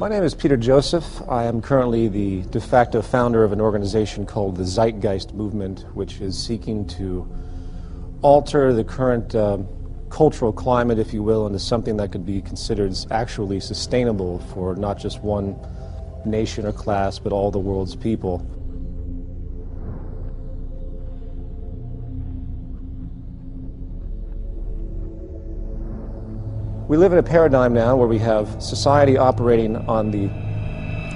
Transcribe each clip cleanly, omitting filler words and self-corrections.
My name is Peter Joseph. I am currently the de facto founder of an organization called the Zeitgeist Movement, which is seeking to alter the current cultural climate, if you will, into something that could be considered actually sustainable for not just one nation or class, but all the world's people. We live in a paradigm now where we have society operating on the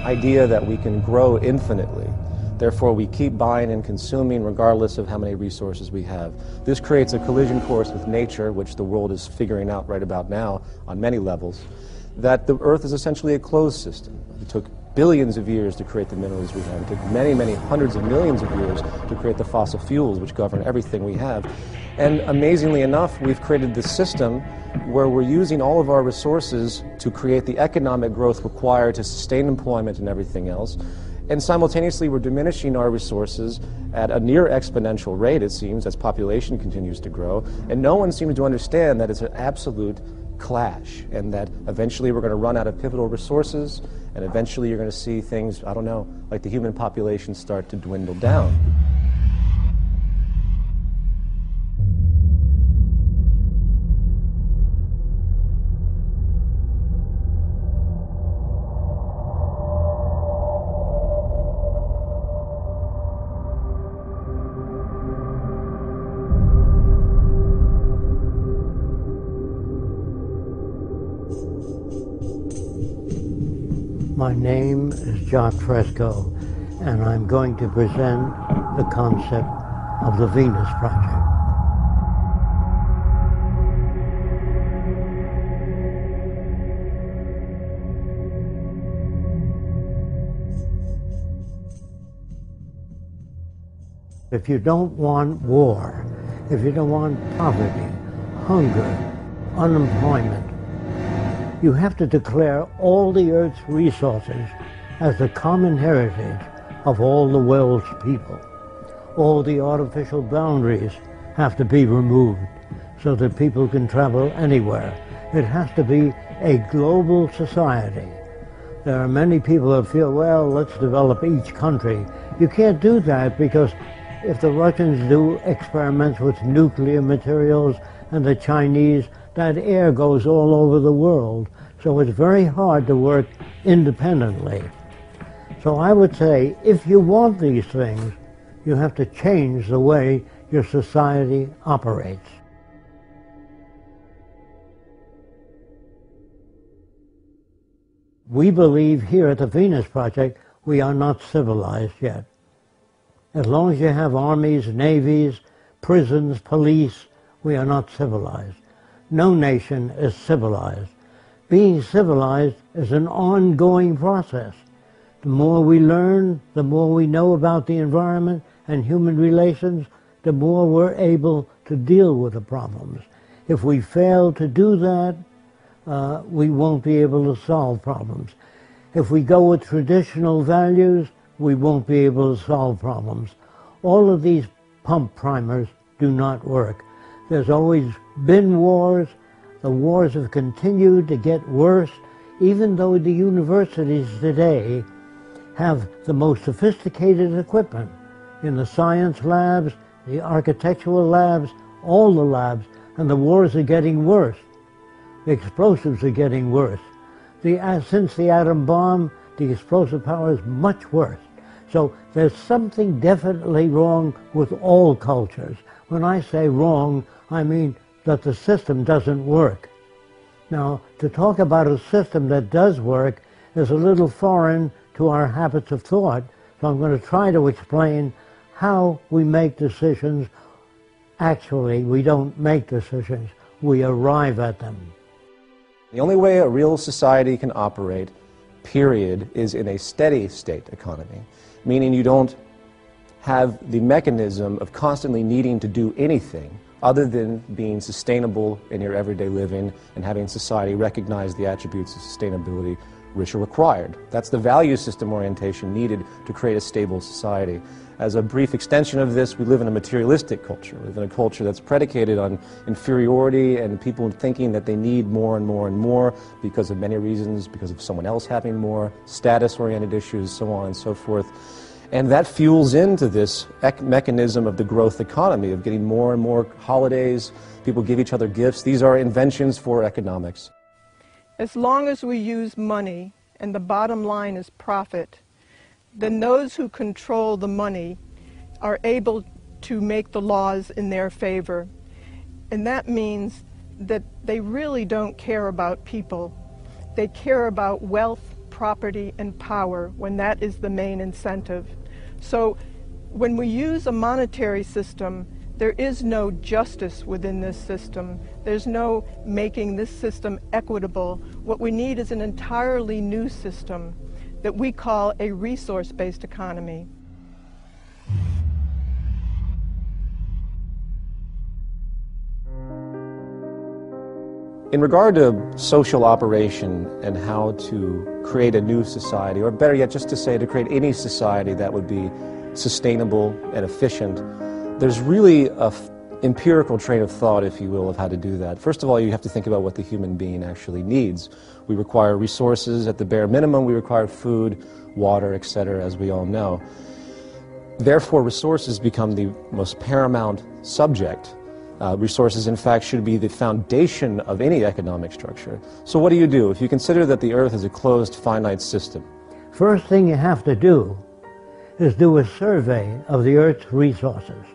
idea that we can grow infinitely. Therefore, we keep buying and consuming regardless of how many resources we have. This creates a collision course with nature, which the world is figuring out right about now on many levels, that the Earth is essentially a closed system. It took billions of years to create the minerals we have. It took many, many hundreds of millions of years to create the fossil fuels which govern everything we have. And amazingly enough, we've created this system where we're using all of our resources to create the economic growth required to sustain employment and everything else. And simultaneously, we're diminishing our resources at a near exponential rate, it seems, as population continues to grow. And no one seems to understand that it's an absolute clash, and that eventually we're going to run out of pivotal resources, and eventually you're going to see things, I don't know, like the human population start to dwindle down. My name is John Fresco, and I'm going to present the concept of the Venus Project. If you don't want war, if you don't want poverty, hunger, unemployment, you have to declare all the Earth's resources as the common heritage of all the world's people. All the artificial boundaries have to be removed so that people can travel anywhere. It has to be a global society. There are many people that feel, well, let's develop each country. You can't do that, because if the Russians do experiments with nuclear materials and the Chinese, that air goes all over the world. So it's very hard to work independently. So I would say, if you want these things, you have to change the way your society operates. We believe here at the Venus Project, we are not civilized yet. As long as you have armies, navies, prisons, police, we are not civilized. No nation is civilized. Being civilized is an ongoing process. The more we learn, the more we know about the environment and human relations, the more we're able to deal with the problems. If we fail to do that, we won't be able to solve problems. If we go with traditional values, we won't be able to solve problems. All of these pump primers do not work. There's always been wars. The wars have continued to get worse, even though the universities today have the most sophisticated equipment in the science labs, the architectural labs, all the labs, and the wars are getting worse. The explosives are getting worse. Since the atom bomb, the explosive power is much worse. So there's something definitely wrong with all cultures. When I say wrong, I mean that the system doesn't work. Now, to talk about a system that does work is a little foreign to our habits of thought, so I'm going to try to explain how we make decisions. Actually, we don't make decisions, we arrive at them. The only way a real society can operate, period, is in a steady state economy, meaning you don't have the mechanism of constantly needing to do anything other than being sustainable in your everyday living and having society recognize the attributes of sustainability which are required. That's the value system orientation needed to create a stable society. As a brief extension of this, we live in a materialistic culture. We live in a culture that's predicated on inferiority and people thinking that they need more and more and more because of many reasons, because of someone else having more, status-oriented issues, so on and so forth. And that fuels into this mechanism of the growth economy, of getting more and more holidays, people give each other gifts. These are inventions for economics. As long as we use money and the bottom line is profit, then those who control the money are able to make the laws in their favor. And that means that they really don't care about people. They care about wealth, property, and power when that is the main incentive. So when we use a monetary system, there is no justice within this system. There's no making this system equitable. What we need is an entirely new system that we call a resource-based economy. In regard to social operation and how to create a new society, or better yet, just to say to create any society that would be sustainable and efficient, there's really an empirical train of thought, if you will, of how to do that. First of all, you have to think about what the human being actually needs. We require resources at the bare minimum. We require food, water, etc., as we all know. Therefore, resources become the most paramount subject. Resources, in fact, should be the foundation of any economic structure. So what do? If you consider that the Earth is a closed, finite system? First thing you have to do is do a survey of the Earth's resources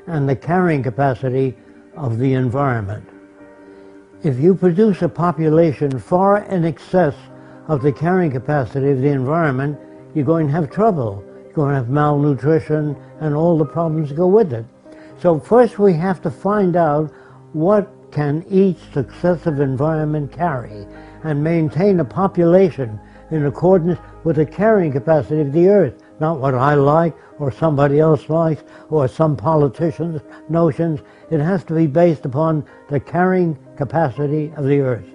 and the carrying capacity of the environment. If you produce a population far in excess of the carrying capacity of the environment, you're going to have trouble. You're going to have malnutrition and all the problems that go with it. So first we have to find out what can each successive environment carry and maintain a population in accordance with the carrying capacity of the Earth, not what I like or somebody else likes or some politician's notions. It has to be based upon the carrying capacity of the Earth.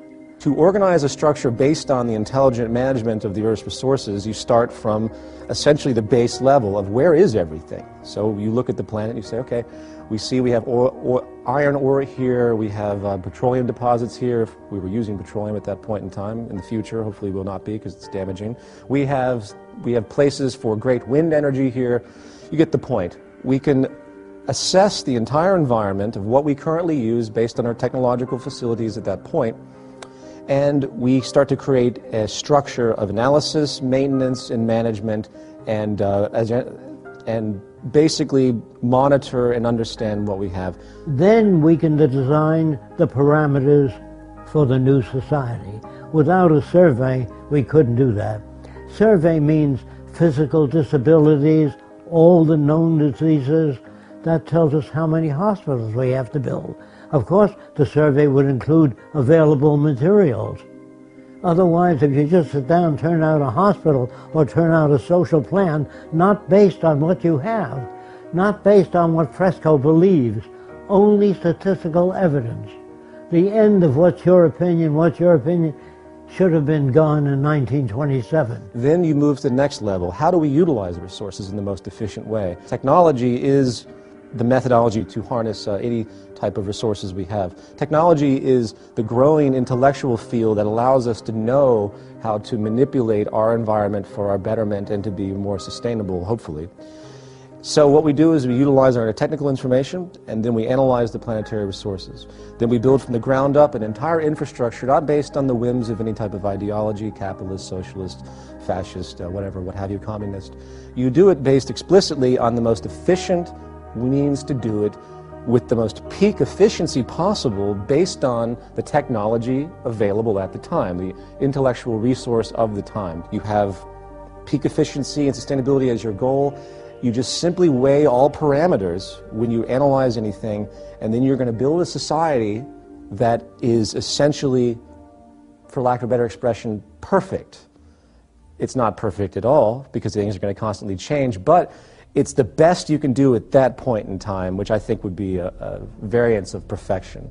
To organize a structure based on the intelligent management of the Earth's resources, you start from essentially the base level of where is everything. So you look at the planet and you say, okay, we have iron ore here, we have petroleum deposits here. If we were using petroleum at that point in time. In the future, hopefully will not be because it's damaging. We have places for great wind energy here. You get the point. We can assess the entire environment of what we currently use based on our technological facilities at that point, and we start to create a structure of analysis, maintenance, and management, and basically monitor and understand what we have. Then we can design the parameters for the new society. Without a survey, we couldn't do that. Survey means physical disabilities, all the known diseases. That tells us how many hospitals we have to build. Of course, the survey would include available materials. Otherwise, if you just sit down, turn out a hospital or turn out a social plan, not based on what you have, not based on what Fresco believes, only statistical evidence. The end of what's your opinion should have been gone in 1927. Then you move to the next level. How do we utilize the resources in the most efficient way? Technology is the methodology to harness any type of resources we have. Technology is the growing intellectual field that allows us to know how to manipulate our environment for our betterment and to be more sustainable, hopefully. So what we do is we utilize our technical information, and then we analyze the planetary resources. Then we build from the ground up an entire infrastructure, not based on the whims of any type of ideology, capitalist, socialist, fascist, whatever, what have you, communist. You do it based explicitly on the most efficient means to do it with the most peak efficiency possible based on the technology available at the time, the intellectual resource of the time. You have peak efficiency and sustainability as your goal. You just simply weigh all parameters when you analyze anything, and then you're going to build a society that is essentially, for lack of a better expression, perfect. It's not perfect at all because things are going to constantly change, but it's the best you can do at that point in time, which I think would be a variance of perfection.